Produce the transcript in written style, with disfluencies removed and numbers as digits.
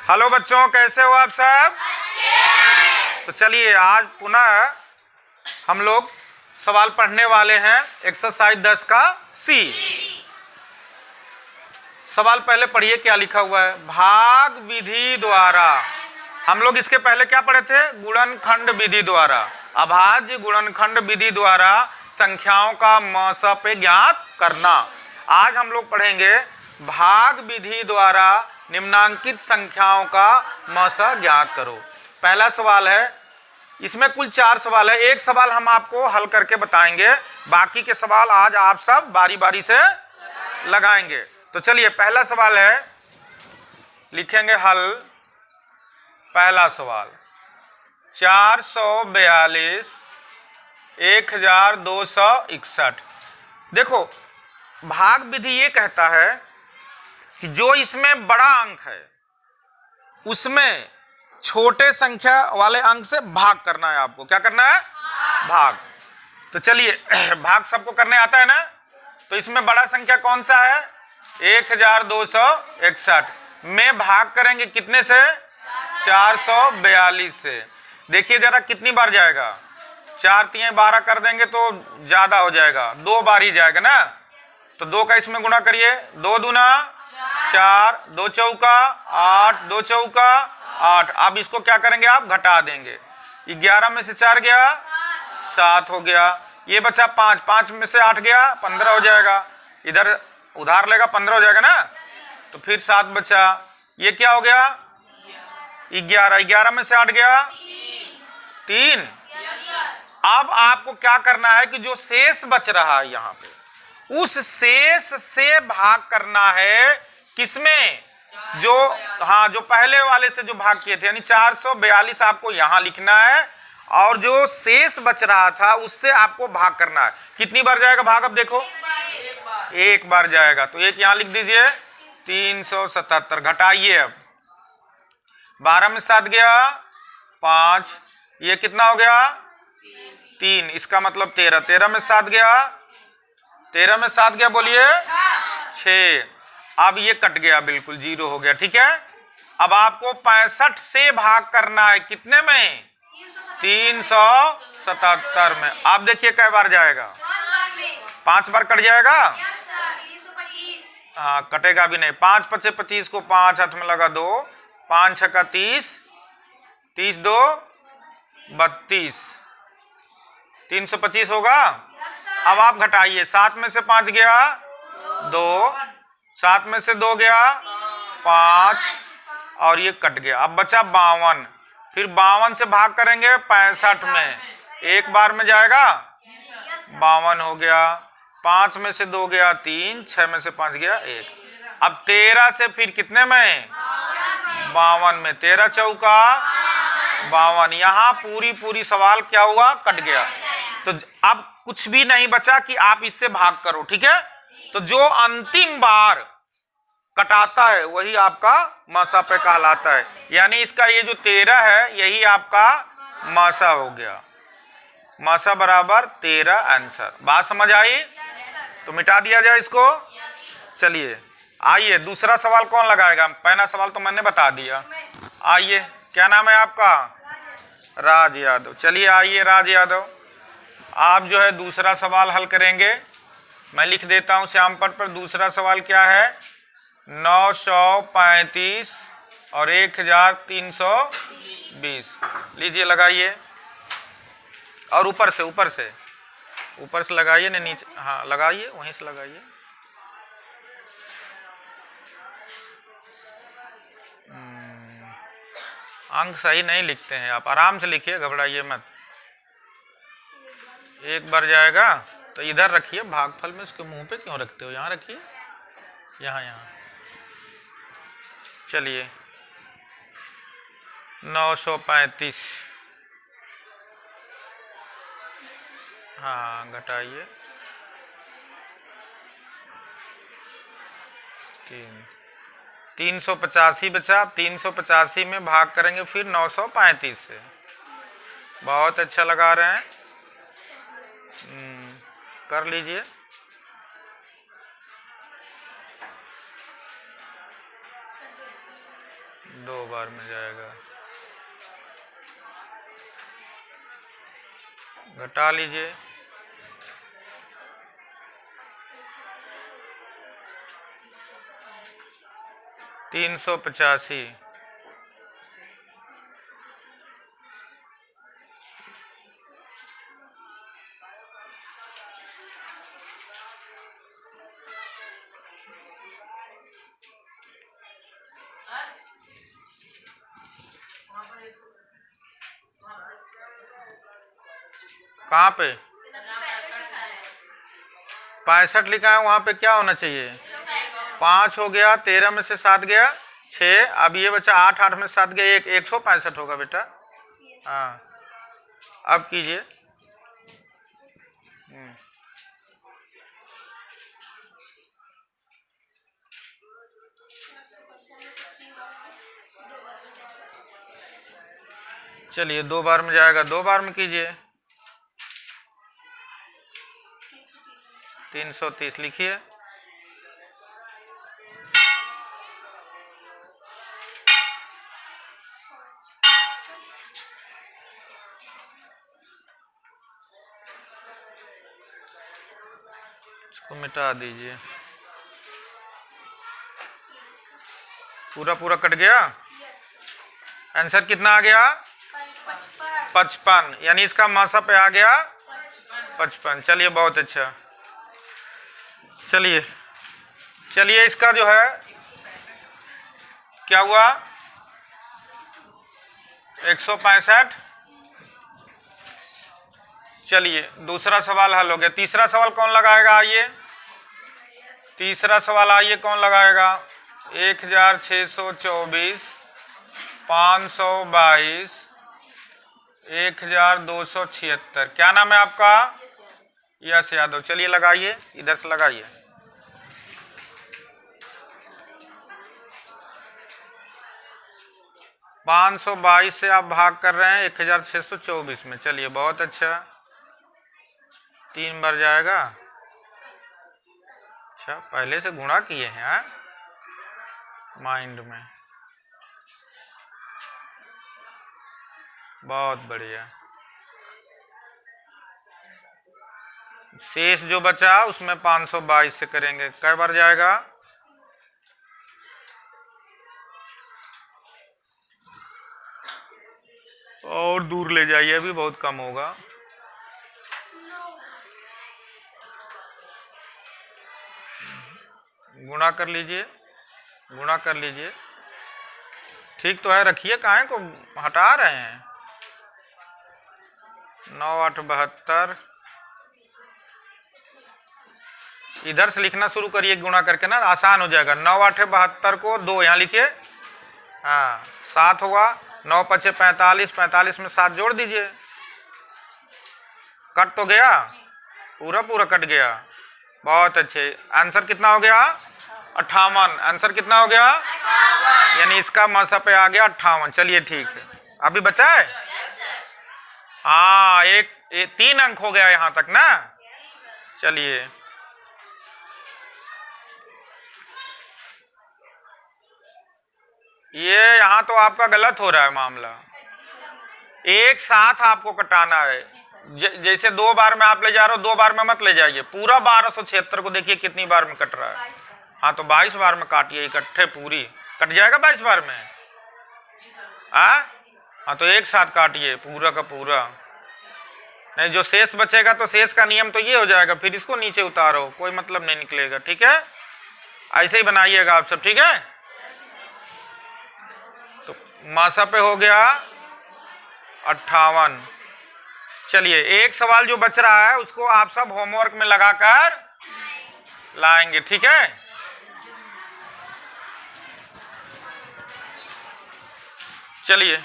Hello बच्चों, कैसे हो आप सब? तो चलिए आज पुनः हम लोग सवाल पढ़ने वाले हैं एक्सरसाइज 10 का सी। सवाल पहले पढ़िए क्या लिखा हुआ है। भाग विधि द्वारा, हम लोग इसके पहले क्या पढ़े थे? गुणनखंड विधि द्वारा, अभाज्य गुणनखंड विधि द्वारा संख्याओं का म स पे ज्ञात करना। आज हम लोग पढ़ेंगे भाग विधि द्वारा निम्नांकित संख्याओं का म स ज्ञात करो। पहला सवाल है, इसमें कुल 4 सवाल है। एक सवाल हम आपको हल करके बताएंगे, बाकी के सवाल आज आप सब बारी बारी से लगाएंगे। तो चलिए पहला सवाल है, लिखेंगे हल। पहला सवाल 442 1261। देखो भाग विधि ये कहता है कि जो इसमें बड़ा अंक है उसमें छोटे संख्या वाले अंक से भाग करना है। आपको क्या करना है? भाग। तो चलिए भाग सबको करने आता है ना? तो इसमें बड़ा संख्या कौन सा है? 1261 में भाग करेंगे कितने से? 442 से। देखिए जरा कितनी बार जाएगा। 4 3 12 कर देंगे तो ज्यादा हो जाएगा, 2 बार ही जाएगा ना। तो 2 का इसमें गुणा करिए, 2 दूना 4, 2 चौका 8, 2 चौका 8। अब इसको क्या करेंगे? आप घटा देंगे। 11 में से 4 गया 7 हो गया। ये बचा 5, 5 में से 8 गया 15 हो जाएगा। इधर उधार लेगा 15 हो जाएगा ना। तो फिर 7 बचा, ये क्या हो गया? 11, 11 में से 8 गया 3। अब आपको क्या करना है कि जो शेष बच रहा है यहाँ पे, उस शेष से भाग करना है। किसमें? जो जो पहले वाले से जो भाग किए थे, यानी 442 आपको यहां लिखना है और जो शेष बच रहा था उससे आपको भाग करना है। कितनी बार जाएगा भाग? अब देखो एक बार जाएगा, तो एक यहां लिख दीजिए 377। घटाइए अब, 12 में 7 गया 5, ये कितना हो गया? 3। इसका मतलब 13, 13 में 7 गया, 13 में 7 गया, बोलिए 6। अब ये कट गया, बिल्कुल 0 हो गया। ठीक है, अब आपको 65 से भाग करना है। कितने में? 377 में। आप देखिए कै बार जाएगा? 5 बार कट जाएगा। हाँ, कटेगा भी नहीं। 5 5 25 को 5 हाथ में लगा 2, 5 6 का 30, 30 2 32, 325 होगा। अब आप घटाइए, 7 में से 5 गया 2, 7 में से 2 गया 5 और ये कट गया। अब बचा 52। फिर 52 से भाग करेंगे 65 में, एक बार में जाएगा 52 हो गया। 5 में से 2 गया 3, 6 में से 5 गया 1। अब 13 से फिर कितने में? 52 में, 13 चौका 52। यहाँ पूरी सवाल क्या हुआ? कट गया। तो अब कुछ भी नहीं बचा कि आप इससे भाग करो। ठीक है, तो जो अंतिम बार कटाता है वही आपका मासा पे कहलाता है। यानी इसका ये जो 13 है यही आपका मासा हो गया। मासा बराबर 13 आंसर। बात समझ आई? तो मिटा दिया जाए इसको। चलिए आइए दूसरा सवाल कौन लगाएगा? पहला सवाल तो मैंने बता दिया। आइए, क्या नाम है आपका? राज यादव। चलिए आइए राज यादव, आप जो है दूसरा सवाल हल करेंगे। मैं लिख देता हूं श्याम पट पर। दूसरा सवाल क्या है? 935 और 1320। लीजिए लगाइए, और ऊपर से लगाइए ना, नीचे। हाँ लगाइए, वहीं से लगाइए। अंक सही नहीं लिखते हैं आप, आराम से लिखिए, घबराइए मत। एक बार जाएगा तो इधर रखिए, भागफल में उसके मुंह पे क्यों रखते हो? यहाँ रखिए, यहाँ। चलिए 935, हाँ घटाइए 385 बचा। 385 में भाग करेंगे फिर 935 से। बहुत अच्छा लगा रहे हैं, कर लीजिए। 2 2 बार में जाएगा। घटा लीजिए। 385। कहाँ पे 65 लिखा है, वहां पे क्या होना चाहिए? 5 हो गया, 13 में से 7 गया 6, अब ये बचा 8, 8 में से 7 गया 1, 165 होगा बेटा। हाँ अब कीजिए। चलिए 2 बार में जाएगा, 2 बार में कीजिए। 330 लिखिए। इसको मिटा दीजिए। पूरा पूरा कट गया। आंसर कितना आ गया? 55, यानी इसका मासा पे आ गया 55। चलिए बहुत अच्छा। चलिए चलिए इसका जो है क्या हुआ? 165। चलिए दूसरा सवाल हल हो गया। तीसरा सवाल कौन लगाएगा? आइए तीसरा सवाल आइए कौन लगाएगा? 1624, 522, 1276। क्या नाम है आपका? यश यादव। चलिए लगाइए, इधर से लगाइए। पाँच 522 से आप भाग कर रहे हैं 1624 में। चलिए बहुत अच्छा, 3 बार जाएगा। अच्छा पहले से गुणा किए हैं माइंड में, बहुत बढ़िया। शेष जो बचा उसमें 522 से करेंगे। कै बार जाएगा? और दूर ले जाइए, अभी बहुत कम होगा। गुणा कर लीजिए, गुणा कर लीजिए। ठीक तो है, रखिए, काहे को हटा रहे हैं? 9 8 72। इधर से लिखना शुरू करिए गुणा करके ना, आसान हो जाएगा। 9 8 72 को 2 यहाँ लिखिए। हाँ 7 होगा। 9 5 45, 45 में 7 जोड़ दीजिए। कट तो गया, पूरा पूरा कट गया। बहुत अच्छे। आंसर कितना हो गया? 58। आंसर कितना हो गया? यानी इसका मासा पे आ गया 58। चलिए ठीक है। अभी बचा है? हाँ एक 3 अंक हो गया यहां तक ना। चलिए ये यहां तो आपका गलत हो रहा है मामला। एक साथ आपको कटाना है। जैसे 2 बार में आप ले जा रहे हो, 2 बार में मत ले जाइए। पूरा 1276 को देखिए कितनी बार में कट रहा है। हाँ तो 22 बार में काटिए, इकट्ठे पूरी कट जाएगा 22 बार में। हाँ तो एक साथ काटिए पूरा का पूरा। नहीं जो शेष बचेगा तो शेष का नियम तो ये हो जाएगा, फिर इसको नीचे उतारो, कोई मतलब नहीं निकलेगा। ठीक है, ऐसे ही बनाइएगा आप सब। ठीक है, तो मासा पे हो गया 58। चलिए एक सवाल जो बच रहा है उसको आप सब होमवर्क में लगाकर लाएंगे। ठीक है, चलिए